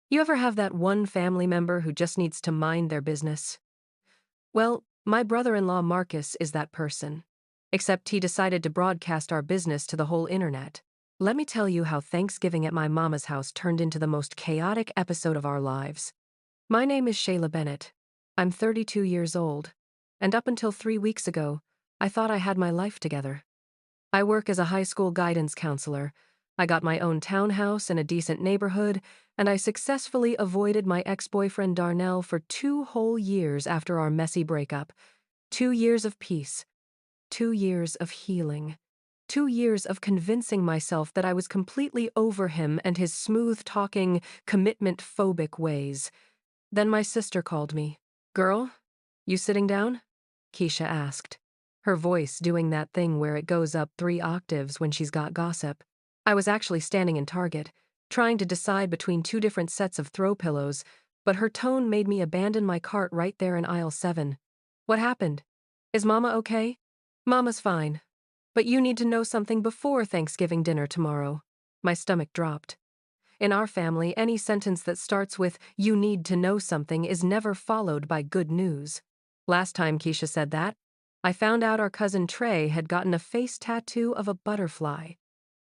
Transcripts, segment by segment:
You ever have that one family member who just needs to mind their business? Well, my brother-in-law Marcus is that person. Except he decided to broadcast our business to the whole internet. Let me tell you how Thanksgiving at my mama's house turned into the most chaotic episode of our lives. My name is Shayla Bennett. I'm 32 years old. And up until 3 weeks ago, I thought I had my life together. I work as a high school guidance counselor. I got my own townhouse in a decent neighborhood, and I successfully avoided my ex-boyfriend Darnell for 2 whole years after our messy breakup. 2 years of peace. 2 years of healing. 2 years of convincing myself that I was completely over him and his smooth-talking, commitment-phobic ways. Then my sister called me. "Girl, you sitting down?" Keisha asked, her voice doing that thing where it goes up 3 octaves when she's got gossip. I was actually standing in Target, trying to decide between two different sets of throw pillows, but her tone made me abandon my cart right there in aisle 7. "What happened? Is Mama okay?" "Mama's fine. But you need to know something before Thanksgiving dinner tomorrow." My stomach dropped. In our family, any sentence that starts with, "you need to know something," is never followed by good news. Last time Keisha said that, I found out our cousin Trey had gotten a face tattoo of a butterfly.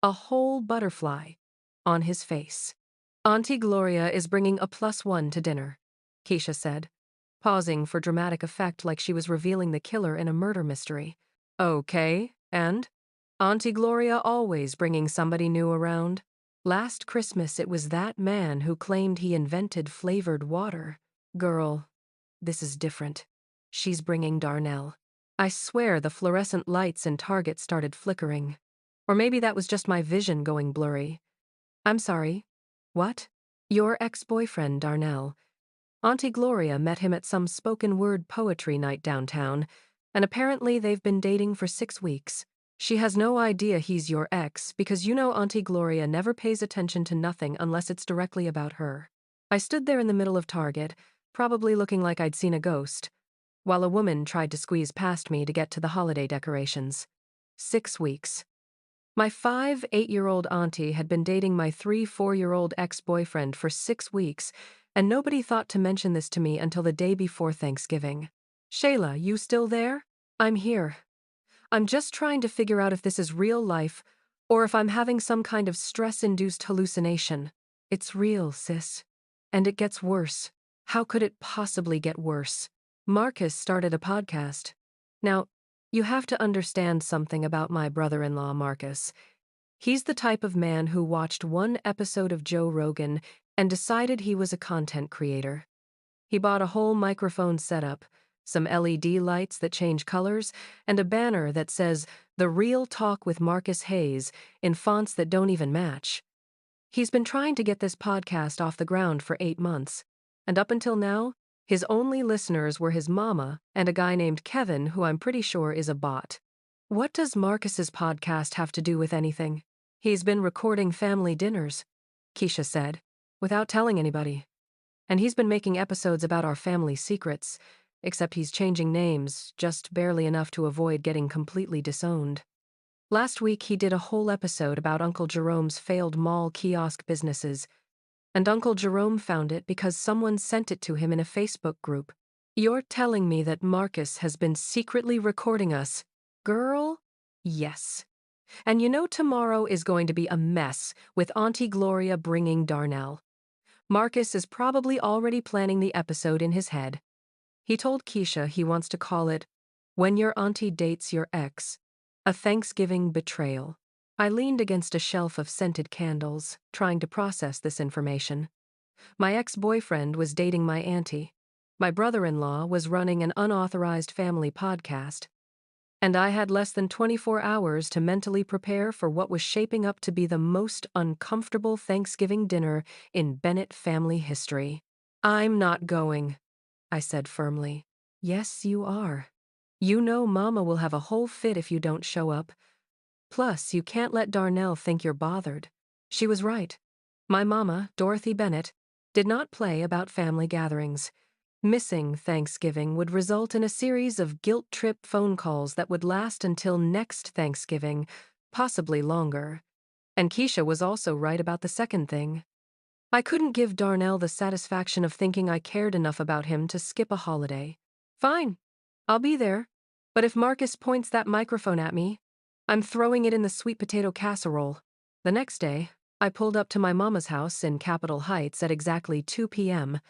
A whole butterfly. On his face. "Auntie Gloria is bringing a +1 to dinner," Keisha said, pausing for dramatic effect like she was revealing the killer in a murder mystery. "Okay, and?" "Auntie Gloria always bringing somebody new around. Last Christmas it was that man who claimed he invented flavored water. Girl, this is different. She's bringing Darnell." I swear the fluorescent lights in Target started flickering. Or maybe that was just my vision going blurry. "I'm sorry. What?" "Your ex-boyfriend, Darnell. Auntie Gloria met him at some spoken-word poetry night downtown, and apparently they've been dating for 6 weeks. She has no idea he's your ex because you know Auntie Gloria never pays attention to nothing unless it's directly about her." I stood there in the middle of Target, probably looking like I'd seen a ghost, while a woman tried to squeeze past me to get to the holiday decorations. 6 weeks. My 5 8-year-old auntie had been dating my 3 4-year-old ex-boyfriend for 6 weeks, and nobody thought to mention this to me until the day before Thanksgiving. "Shayla, you still there?" "I'm here. I'm just trying to figure out if this is real life or if I'm having some kind of stress-induced hallucination." "It's real, sis. And it gets worse." "How could it possibly get worse?" "Marcus started a podcast." Now, you have to understand something about my brother-in-law, Marcus. He's the type of man who watched one episode of Joe Rogan and decided he was a content creator. He bought a whole microphone setup, some LED lights that change colors, and a banner that says, "The Real Talk with Marcus Hayes," in fonts that don't even match. He's been trying to get this podcast off the ground for 8 months, and up until now, his only listeners were his mama and a guy named Kevin, who I'm pretty sure is a bot. What does Marcus's podcast have to do with anything? "He's been recording family dinners," Keisha said, "without telling anybody. And he's been making episodes about our family secrets, except he's changing names, just barely enough to avoid getting completely disowned. Last week he did a whole episode about Uncle Jerome's failed mall kiosk businesses, and Uncle Jerome found it because someone sent it to him in a Facebook group. You're telling me that Marcus has been secretly recording us? Girl, yes. And you know tomorrow is going to be a mess with Auntie Gloria bringing Darnell. Marcus is probably already planning the episode in his head. He told Keisha he wants to call it "When Your Auntie Dates Your Ex," a Thanksgiving betrayal. I leaned against a shelf of scented candles, trying to process this information. My ex-boyfriend was dating my auntie. My brother-in-law was running an unauthorized family podcast. And I had less than 24 hours to mentally prepare for what was shaping up to be the most uncomfortable Thanksgiving dinner in Bennett family history. "I'm not going," I said firmly. "Yes, you are. You know Mama will have a whole fit if you don't show up. Plus, you can't let Darnell think you're bothered." She was right. My mama, Dorothy Bennett, did not play about family gatherings. Missing Thanksgiving would result in a series of guilt-trip phone calls that would last until next Thanksgiving, possibly longer. And Keisha was also right about the second thing. I couldn't give Darnell the satisfaction of thinking I cared enough about him to skip a holiday. Fine, I'll be there. But if Marcus points that microphone at me, I'm throwing it in the sweet potato casserole. The next day, I pulled up to my mama's house in Capitol Heights at exactly 2 p.m.,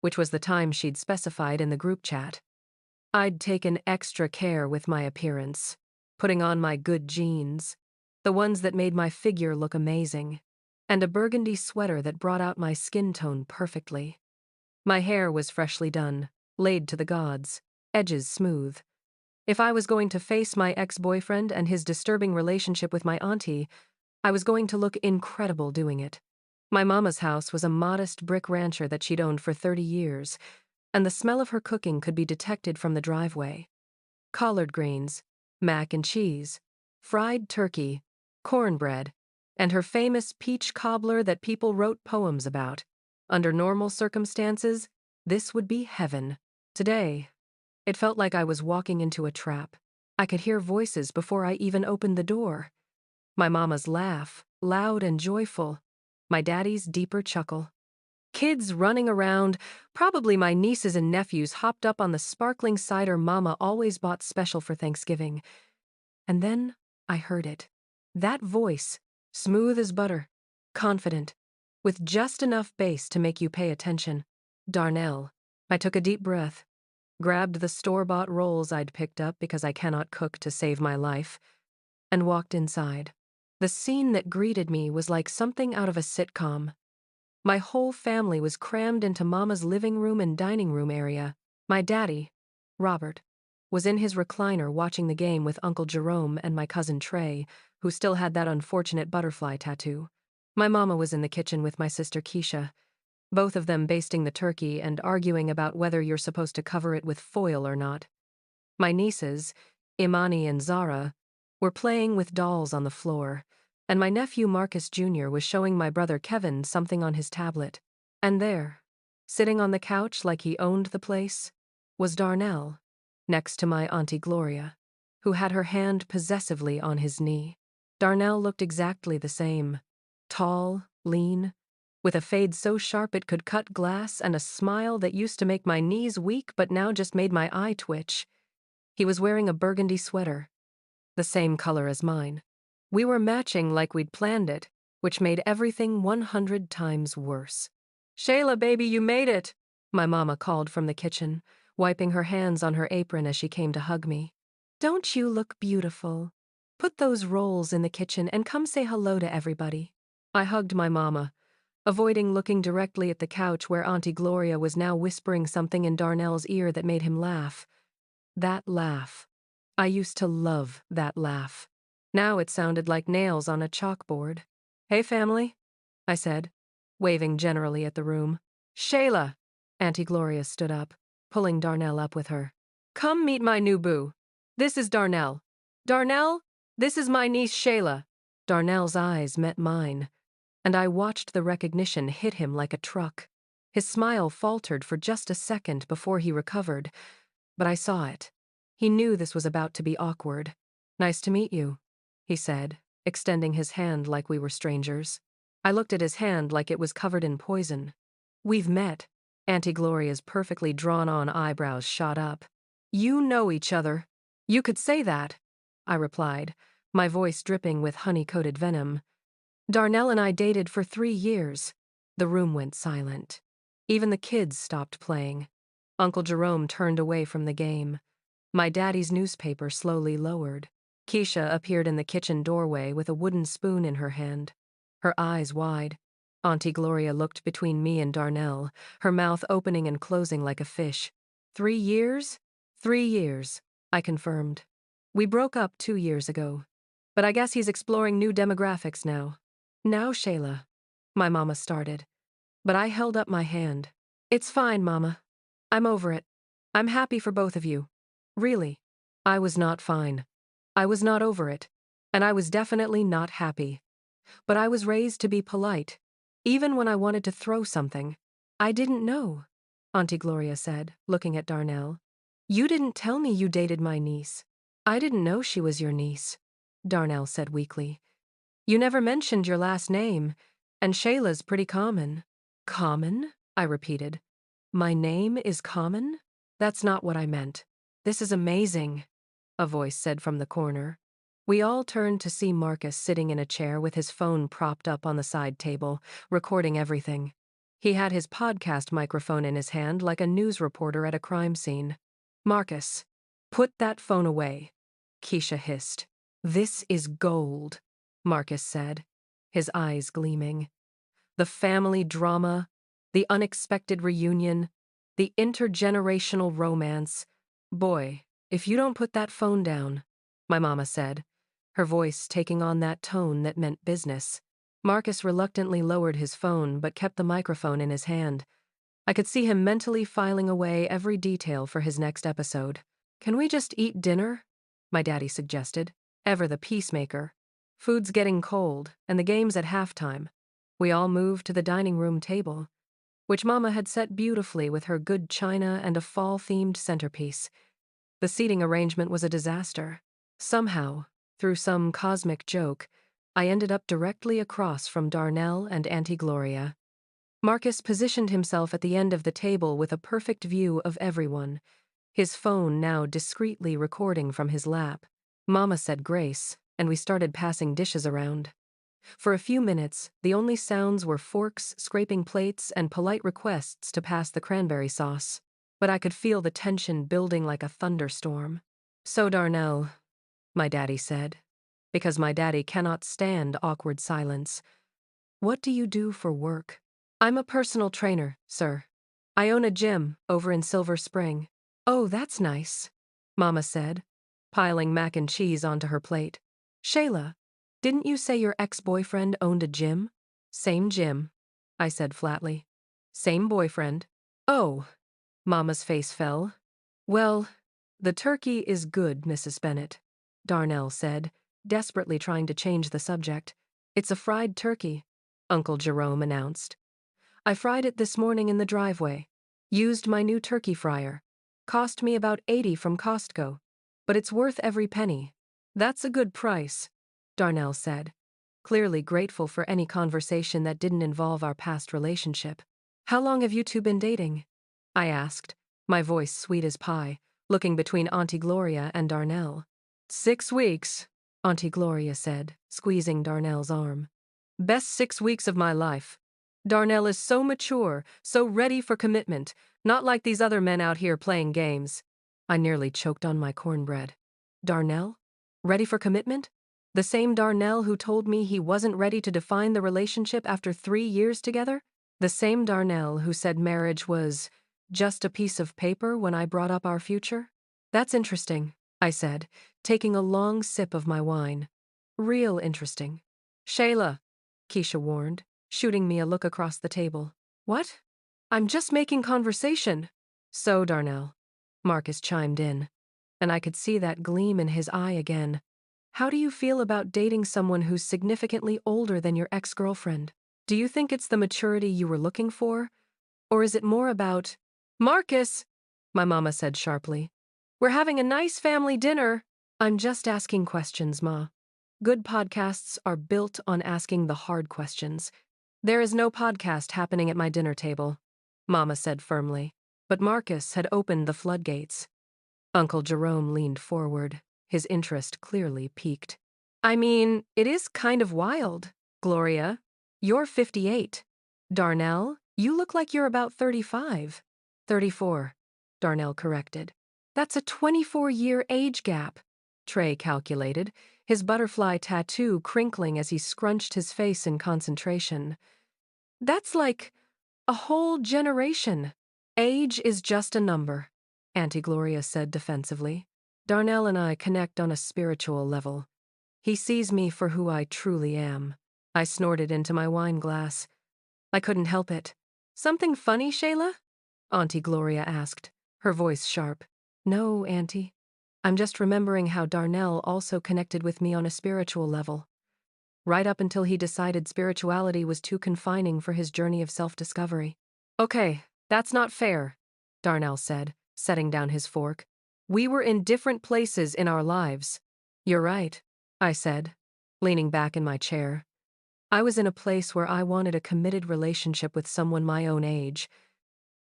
which was the time she'd specified in the group chat. I'd taken extra care with my appearance, putting on my good jeans, the ones that made my figure look amazing, and a burgundy sweater that brought out my skin tone perfectly. My hair was freshly done, laid to the gods, edges smooth. If I was going to face my ex-boyfriend and his disturbing relationship with my auntie, I was going to look incredible doing it. My mama's house was a modest brick rancher that she'd owned for 30 years, and the smell of her cooking could be detected from the driveway. Collard greens, mac and cheese, fried turkey, cornbread, and her famous peach cobbler that people wrote poems about. Under normal circumstances, this would be heaven. Today, it felt like I was walking into a trap. I could hear voices before I even opened the door. My mama's laugh, loud and joyful. My daddy's deeper chuckle. Kids running around, probably my nieces and nephews hopped up on the sparkling cider Mama always bought special for Thanksgiving. And then I heard it. That voice, smooth as butter, confident, with just enough bass to make you pay attention. Darnell. I took a deep breath, grabbed the store-bought rolls I'd picked up because I cannot cook to save my life, and walked inside. The scene that greeted me was like something out of a sitcom. My whole family was crammed into Mama's living room and dining room area. My daddy, Robert, was in his recliner watching the game with Uncle Jerome and my cousin Trey, who still had that unfortunate butterfly tattoo. My mama was in the kitchen with my sister Keisha, both of them basting the turkey and arguing about whether you're supposed to cover it with foil or not. My nieces, Imani and Zara, were playing with dolls on the floor, and my nephew Marcus Jr. was showing my brother Kevin something on his tablet. And there, sitting on the couch like he owned the place, was Darnell, next to my Auntie Gloria, who had her hand possessively on his knee. Darnell looked exactly the same, tall, lean, with a fade so sharp it could cut glass and a smile that used to make my knees weak but now just made my eye twitch. He was wearing a burgundy sweater, the same color as mine. We were matching like we'd planned it, which made everything 100 times worse. "Shayla, baby, you made it," my mama called from the kitchen, wiping her hands on her apron as she came to hug me. "Don't you look beautiful? Put those rolls in the kitchen and come say hello to everybody." I hugged my mama, avoiding looking directly at the couch where Auntie Gloria was now whispering something in Darnell's ear that made him laugh. That laugh. I used to love that laugh. Now it sounded like nails on a chalkboard. "Hey, family," I said, waving generally at the room. "Shayla!" Auntie Gloria stood up, pulling Darnell up with her. "Come meet my new boo. This is Darnell. Darnell, this is my niece Shayla." Darnell's eyes met mine, and I watched the recognition hit him like a truck. His smile faltered for just a second before he recovered, but I saw it. He knew this was about to be awkward. "Nice to meet you," he said, extending his hand like we were strangers. I looked at his hand like it was covered in poison. "We've met." Auntie Gloria's perfectly drawn-on eyebrows shot up. "You know each other." "You could say that," I replied, my voice dripping with honey-coated venom. "Darnell and I dated for 3 years." The room went silent. Even the kids stopped playing. Uncle Jerome turned away from the game. My daddy's newspaper slowly lowered. Keisha appeared in the kitchen doorway with a wooden spoon in her hand, her eyes wide. Auntie Gloria looked between me and Darnell, her mouth opening and closing like a fish. 3 years? 3 years, I confirmed. "We broke up 2 years ago, but I guess he's exploring new demographics now." "Now, Shayla," my mama started, but I held up my hand. "It's fine, Mama. I'm over it. I'm happy for both of you. Really." I was not fine. I was not over it, and I was definitely not happy. But I was raised to be polite, even when I wanted to throw something. "I didn't know," Auntie Gloria said, looking at Darnell. "You didn't tell me you dated my niece." "I didn't know she was your niece," Darnell said weakly. "You never mentioned your last name, and Shayla's pretty common." Common? I repeated. My name is Common? That's not what I meant. This is amazing, a voice said from the corner. We all turned to see Marcus sitting in a chair with his phone propped up on the side table, recording everything. He had his podcast microphone in his hand like a news reporter at a crime scene. Marcus, put that phone away, Keisha hissed. This is gold, Marcus said, his eyes gleaming. The family drama, the unexpected reunion, the intergenerational romance. Boy, if you don't put that phone down, my mama said, her voice taking on that tone that meant business. Marcus reluctantly lowered his phone but kept the microphone in his hand. I could see him mentally filing away every detail for his next episode. Can we just eat dinner? My daddy suggested, ever the peacemaker. Food's getting cold, and the game's at halftime. We all moved to the dining room table, which Mama had set beautifully with her good china and a fall-themed centerpiece. The seating arrangement was a disaster. Somehow, through some cosmic joke, I ended up directly across from Darnell and Auntie Gloria. Marcus positioned himself at the end of the table with a perfect view of everyone, his phone now discreetly recording from his lap. Mama said grace, and we started passing dishes around. For a few minutes, the only sounds were forks scraping plates and polite requests to pass the cranberry sauce. But I could feel the tension building like a thunderstorm. So Darnell, my daddy said, because my daddy cannot stand awkward silence. What do you do for work? I'm a personal trainer, sir. I own a gym over in Silver Spring. Oh, that's nice, Mama said, piling mac and cheese onto her plate. Shayla, didn't you say your ex-boyfriend owned a gym? Same gym, I said flatly. Same boyfriend. Oh, Mama's face fell. Well, the turkey is good, Mrs. Bennet, Darnell said, desperately trying to change the subject. It's a fried turkey, Uncle Jerome announced. I fried it this morning in the driveway. Used my new turkey fryer. Cost me about $80 from Costco. But it's worth every penny. That's a good price, Darnell said, clearly grateful for any conversation that didn't involve our past relationship. How long have you two been dating? I asked, my voice sweet as pie, looking between Auntie Gloria and Darnell. 6 weeks, Auntie Gloria said, squeezing Darnell's arm. Best 6 weeks of my life. Darnell is so mature, so ready for commitment, not like these other men out here playing games. I nearly choked on my cornbread. Darnell? Ready for commitment? The same Darnell who told me he wasn't ready to define the relationship after 3 years together? The same Darnell who said marriage was just a piece of paper when I brought up our future? That's interesting, I said, taking a long sip of my wine. Real interesting. Shayla, Keisha warned, shooting me a look across the table. What? I'm just making conversation. So, Darnell, Marcus chimed in, and I could see that gleam in his eye again. How do you feel about dating someone who's significantly older than your ex-girlfriend? Do you think it's the maturity you were looking for? Or is it more about... Marcus, my mama said sharply. We're having a nice family dinner. I'm just asking questions, Ma. Good podcasts are built on asking the hard questions. There is no podcast happening at my dinner table, Mama said firmly. But Marcus had opened the floodgates. Uncle Jerome leaned forward, his interest clearly piqued. I mean, it is kind of wild, Gloria. You're 58. Darnell, you look like you're about 35. 34, Darnell corrected. That's a 24-year age gap, Trey calculated, his butterfly tattoo crinkling as he scrunched his face in concentration. That's like a whole generation. Age is just a number, Auntie Gloria said defensively. Darnell and I connect on a spiritual level. He sees me for who I truly am. I snorted into my wine glass. I couldn't help it. Something funny, Shayla? Auntie Gloria asked, her voice sharp. No, Auntie. I'm just remembering how Darnell also connected with me on a spiritual level. Right up until he decided spirituality was too confining for his journey of self-discovery. Okay, that's not fair, Darnell said, setting down his fork. We were in different places in our lives. You're right, I said, leaning back in my chair. I was in a place where I wanted a committed relationship with someone my own age.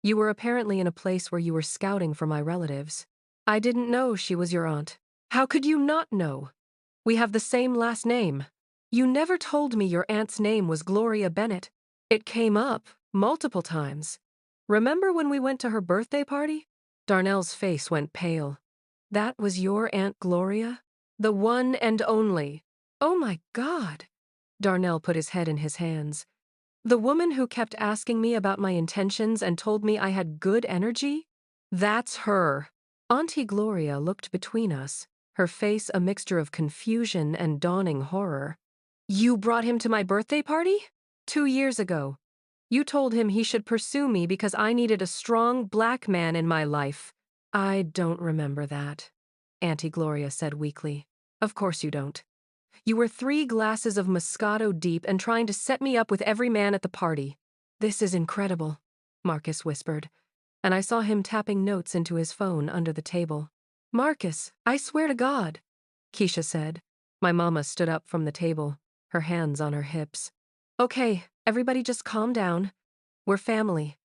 You were apparently in a place where you were scouting for my relatives. I didn't know she was your aunt. How could you not know? We have the same last name. You never told me your aunt's name was Gloria Bennett. It came up multiple times. Remember when we went to her birthday party? Darnell's face went pale. That was your Aunt Gloria? The one and only. Oh my God. Darnell put his head in his hands. The woman who kept asking me about my intentions and told me I had good energy? That's her. Auntie Gloria looked between us, her face a mixture of confusion and dawning horror. You brought him to my birthday party? 2 years ago. You told him he should pursue me because I needed a strong black man in my life. I don't remember that, Auntie Gloria said weakly. Of course you don't. You were 3 glasses of Moscato deep and trying to set me up with every man at the party. This is incredible, Marcus whispered, and I saw him tapping notes into his phone under the table. Marcus, I swear to God, Keisha said. My mama stood up from the table, her hands on her hips. Okay, everybody just calm down. We're family.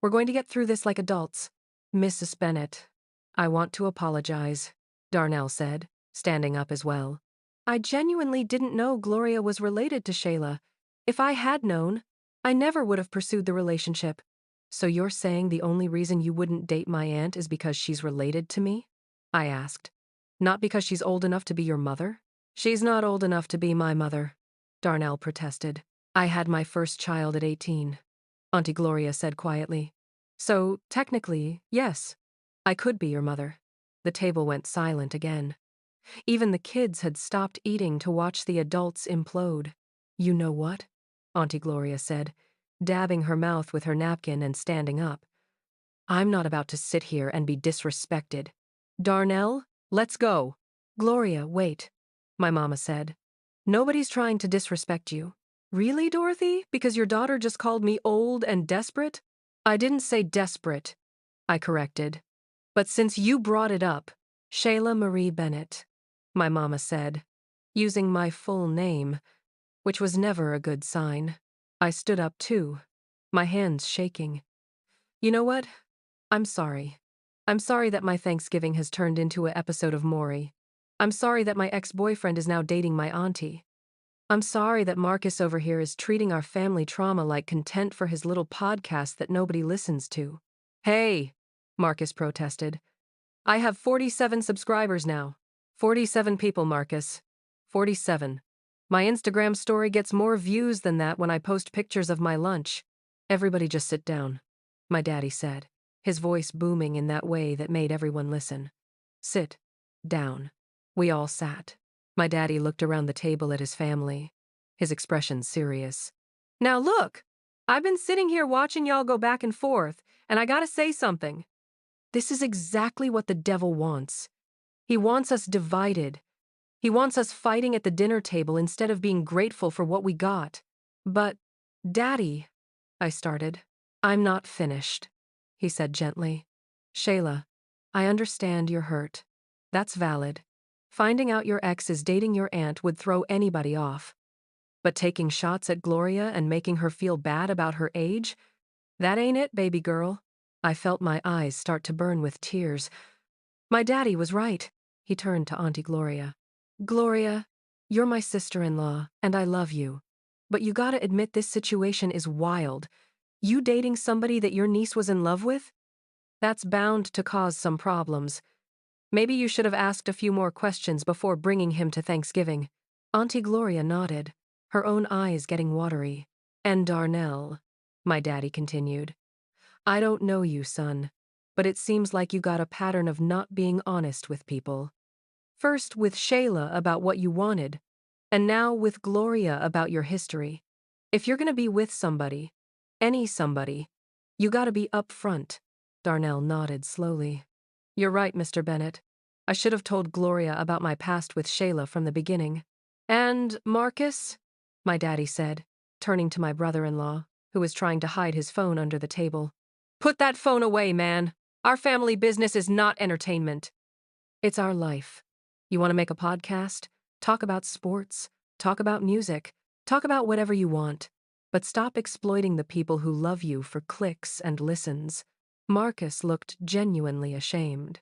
We're going to get through this like adults. Mrs. Bennett, I want to apologize, Darnell said, standing up as well. I genuinely didn't know Gloria was related to Shayla. If I had known, I never would have pursued the relationship. So you're saying the only reason you wouldn't date my aunt is because she's related to me? I asked. Not because she's old enough to be your mother? She's not old enough to be my mother, Darnell protested. I had my first child at 18, Auntie Gloria said quietly. So, technically, yes, I could be your mother. The table went silent again. Even the kids had stopped eating to watch the adults implode. You know what? Auntie Gloria said, dabbing her mouth with her napkin and standing up. I'm not about to sit here and be disrespected. Darnell, let's go. Gloria, wait, my mama said. Nobody's trying to disrespect you. Really, Dorothy? Because your daughter just called me old and desperate? I didn't say desperate, I corrected. But since you brought it up, Shayla Marie Bennett, my mama said, using my full name, which was never a good sign. I stood up too, my hands shaking. You know what? I'm sorry. I'm sorry that my Thanksgiving has turned into an episode of Maury. I'm sorry that my ex-boyfriend is now dating my auntie. I'm sorry that Marcus over here is treating our family trauma like content for his little podcast that nobody listens to. Hey, Marcus protested. I have 47 subscribers now. 47 people, Marcus. 47. My Instagram story gets more views than that when I post pictures of my lunch. Everybody just sit down, my daddy said, his voice booming in that way that made everyone listen. Sit down. We all sat. My daddy looked around the table at his family, his expression serious. Now look, I've been sitting here watching y'all go back and forth, and I gotta say something. This is exactly what the devil wants. He wants us divided. He wants us fighting at the dinner table instead of being grateful for what we got. But, Daddy, I started. I'm not finished, he said gently. Shayla, I understand you're hurt. That's valid. Finding out your ex is dating your aunt would throw anybody off. But taking shots at Gloria and making her feel bad about her age? That ain't it, baby girl. I felt my eyes start to burn with tears. My daddy was right. He turned to Auntie Gloria. Gloria, you're my sister-in-law, and I love you. But you gotta admit this situation is wild. You dating somebody that your niece was in love with? That's bound to cause some problems. Maybe you should have asked a few more questions before bringing him to Thanksgiving. Auntie Gloria nodded, her own eyes getting watery. And Darnell, my daddy continued. I don't know you, son, but it seems like you got a pattern of not being honest with people. First with Shayla about what you wanted, and now with Gloria about your history. If you're gonna be with somebody, any somebody, you gotta be upfront. Darnell nodded slowly. You're right, Mr. Bennett. I should have told Gloria about my past with Shayla from the beginning. And, Marcus, my daddy said, turning to my brother-in-law, who was trying to hide his phone under the table. Put that phone away, man. Our family business is not entertainment. It's our life. You want to make a podcast? Talk about sports. Talk about music. Talk about whatever you want, but stop exploiting the people who love you for clicks and listens. Marcus looked genuinely ashamed.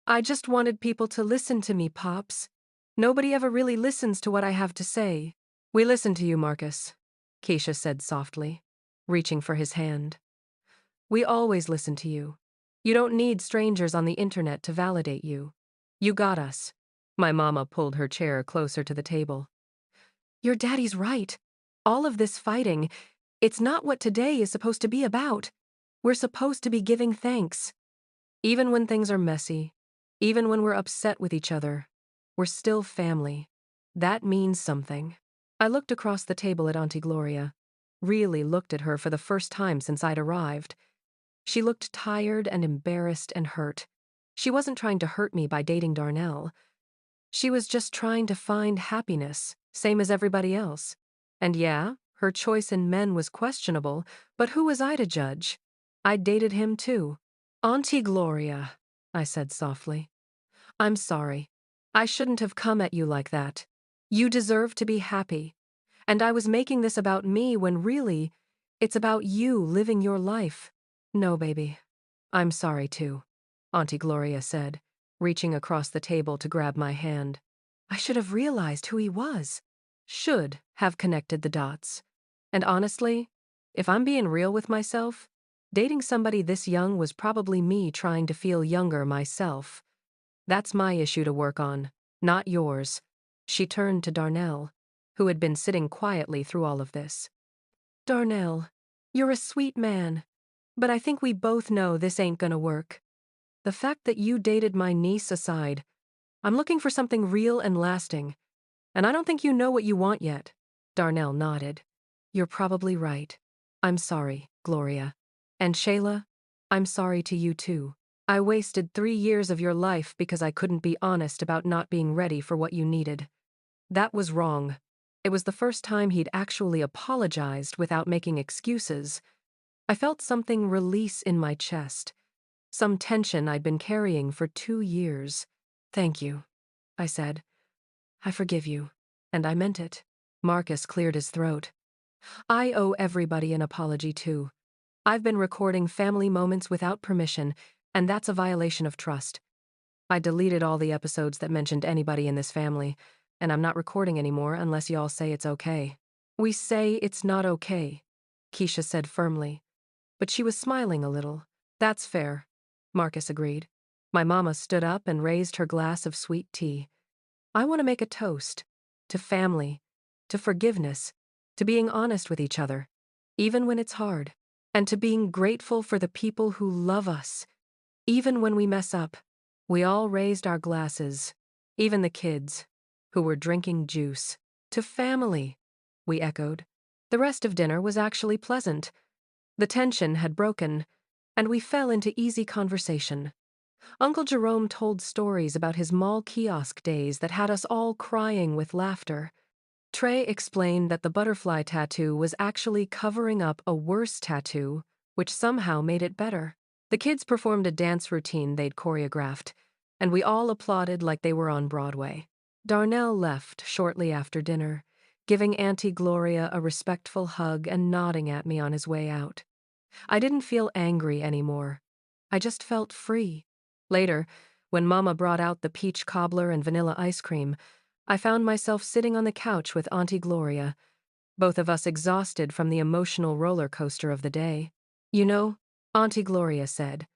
I just wanted people to listen to me, Pops. Nobody ever really listens to what I have to say. We listen to you, Marcus, Keisha said softly, reaching for his hand. We always listen to you. You don't need strangers on the internet to validate you. You got us. My mama pulled her chair closer to the table. Your daddy's right. All of this fighting, it's not what today is supposed to be about. We're supposed to be giving thanks. Even when things are messy, even when we're upset with each other, we're still family. That means something. I looked across the table at Auntie Gloria, really looked at her for the first time since I'd arrived. She looked tired and embarrassed and hurt. She wasn't trying to hurt me by dating Darnell. She was just trying to find happiness, same as everybody else. And yeah, her choice in men was questionable, but who was I to judge? I dated him too. Auntie Gloria, I said softly. I'm sorry. I shouldn't have come at you like that. You deserve to be happy. And I was making this about me when really, it's about you living your life. No, baby. I'm sorry too, Auntie Gloria said, reaching across the table to grab my hand. I should have realized who he was. Should have connected the dots. And honestly, if I'm being real with myself, dating somebody this young was probably me trying to feel younger myself. That's my issue to work on, not yours. She turned to Darnell, who had been sitting quietly through all of this. Darnell, you're a sweet man, but I think we both know this ain't gonna work. The fact that you dated my niece aside, I'm looking for something real and lasting, and I don't think you know what you want yet. Darnell nodded. You're probably right. I'm sorry, Gloria. And Shayla, I'm sorry to you too. I wasted 3 years of your life because I couldn't be honest about not being ready for what you needed. That was wrong. It was the first time he'd actually apologized without making excuses. I felt something release in my chest, some tension I'd been carrying for 2 years. Thank you, I said. I forgive you. And I meant it. Marcus cleared his throat. I owe everybody an apology too. I've been recording family moments without permission, and that's a violation of trust. I deleted all the episodes that mentioned anybody in this family, and I'm not recording anymore unless y'all say it's okay. We say it's not okay, Keisha said firmly, but she was smiling a little. That's fair, Marcus agreed. My mama stood up and raised her glass of sweet tea. I want to make a toast. To family. To forgiveness. To being honest with each other. Even when it's hard. And to being grateful for the people who love us. Even when we mess up. We all raised our glasses. Even the kids. Who were drinking juice. To family. We echoed. The rest of dinner was actually pleasant. The tension had broken, and we fell into easy conversation. Uncle Jerome told stories about his mall kiosk days that had us all crying with laughter. Trey explained that the butterfly tattoo was actually covering up a worse tattoo, which somehow made it better. The kids performed a dance routine they'd choreographed, and we all applauded like they were on Broadway. Darnell left shortly after dinner, giving Auntie Gloria a respectful hug and nodding at me on his way out. I didn't feel angry anymore. I just felt free. Later, when Mama brought out the peach cobbler and vanilla ice cream, I found myself sitting on the couch with Auntie Gloria, both of us exhausted from the emotional roller coaster of the day. You know, Auntie Gloria said,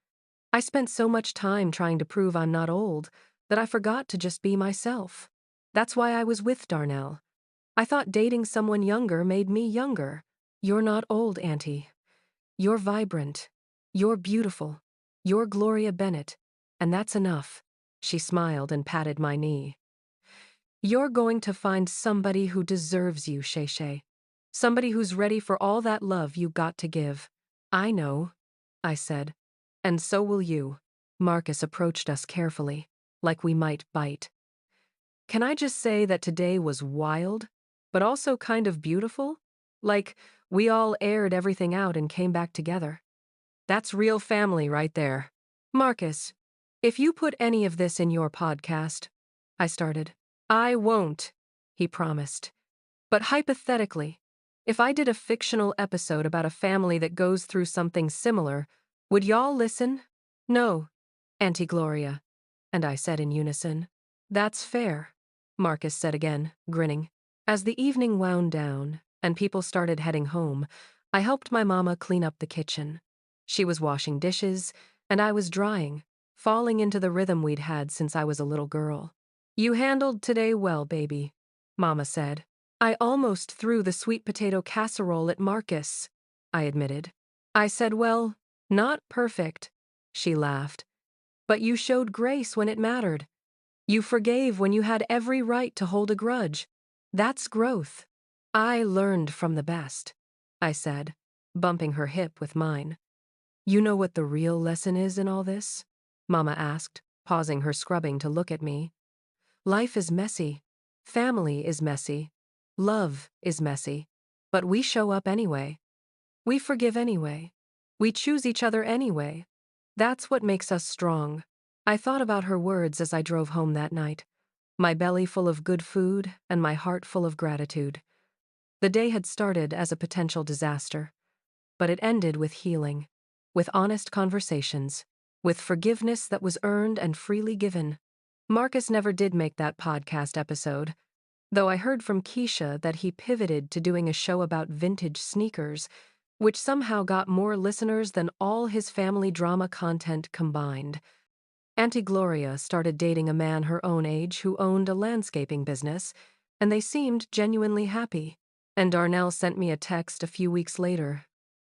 I spent so much time trying to prove I'm not old that I forgot to just be myself. That's why I was with Darnell. I thought dating someone younger made me younger. You're not old, Auntie. You're vibrant. You're beautiful. You're Gloria Bennett. And that's enough. She smiled and patted my knee. You're going to find somebody who deserves you, Shay Shay. Somebody who's ready for all that love you got to give. I know, I said. And so will you. Marcus approached us carefully, like we might bite. Can I just say that today was wild, but also kind of beautiful? Like, we all aired everything out and came back together. That's real family right there. Marcus, if you put any of this in your podcast, I started. I won't, he promised. But hypothetically, if I did a fictional episode about a family that goes through something similar, would y'all listen? No, Auntie Gloria. And I said in unison. That's fair, Marcus said again, grinning. As the evening wound down and people started heading home, I helped my mama clean up the kitchen. She was washing dishes, and I was drying, falling into the rhythm we'd had since I was a little girl. You handled today well, baby, Mama said. I almost threw the sweet potato casserole at Marcus, I admitted. I said, well, not perfect, she laughed. But you showed grace when it mattered. You forgave when you had every right to hold a grudge. That's growth. I learned from the best, I said, bumping her hip with mine. You know what the real lesson is in all this? Mama asked, pausing her scrubbing to look at me. Life is messy. Family is messy. Love is messy. But we show up anyway. We forgive anyway. We choose each other anyway. That's what makes us strong. I thought about her words as I drove home that night, my belly full of good food and my heart full of gratitude. The day had started as a potential disaster, but it ended with healing, with honest conversations, with forgiveness that was earned and freely given. Marcus never did make that podcast episode, though I heard from Keisha that he pivoted to doing a show about vintage sneakers, which somehow got more listeners than all his family drama content combined. Auntie Gloria started dating a man her own age who owned a landscaping business, and they seemed genuinely happy. And Darnell sent me a text a few weeks later.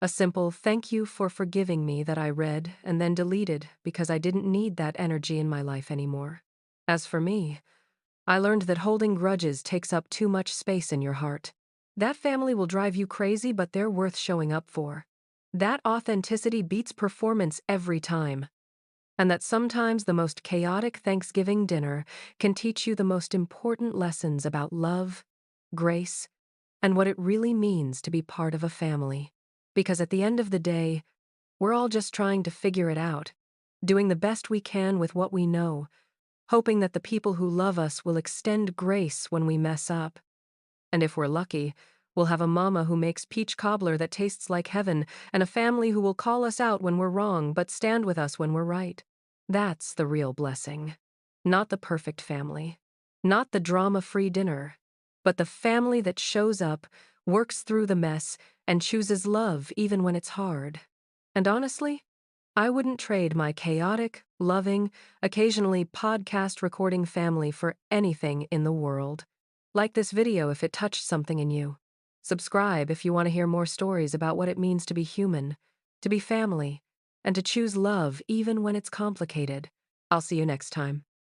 A simple thank you for forgiving me that I read and then deleted because I didn't need that energy in my life anymore. As for me, I learned that holding grudges takes up too much space in your heart. That family will drive you crazy, but they're worth showing up for. That authenticity beats performance every time. And that sometimes the most chaotic Thanksgiving dinner can teach you the most important lessons about love, grace, and what it really means to be part of a family. Because at the end of the day, we're all just trying to figure it out, doing the best we can with what we know, hoping that the people who love us will extend grace when we mess up. And if we're lucky, we'll have a mama who makes peach cobbler that tastes like heaven, and a family who will call us out when we're wrong but stand with us when we're right. That's the real blessing. Not the perfect family. Not the drama-free dinner. But the family that shows up, works through the mess, and chooses love even when it's hard. And honestly, I wouldn't trade my chaotic, loving, occasionally podcast-recording family for anything in the world. Like this video if it touched something in you. Subscribe if you want to hear more stories about what it means to be human, to be family, and to choose love even when it's complicated. I'll see you next time.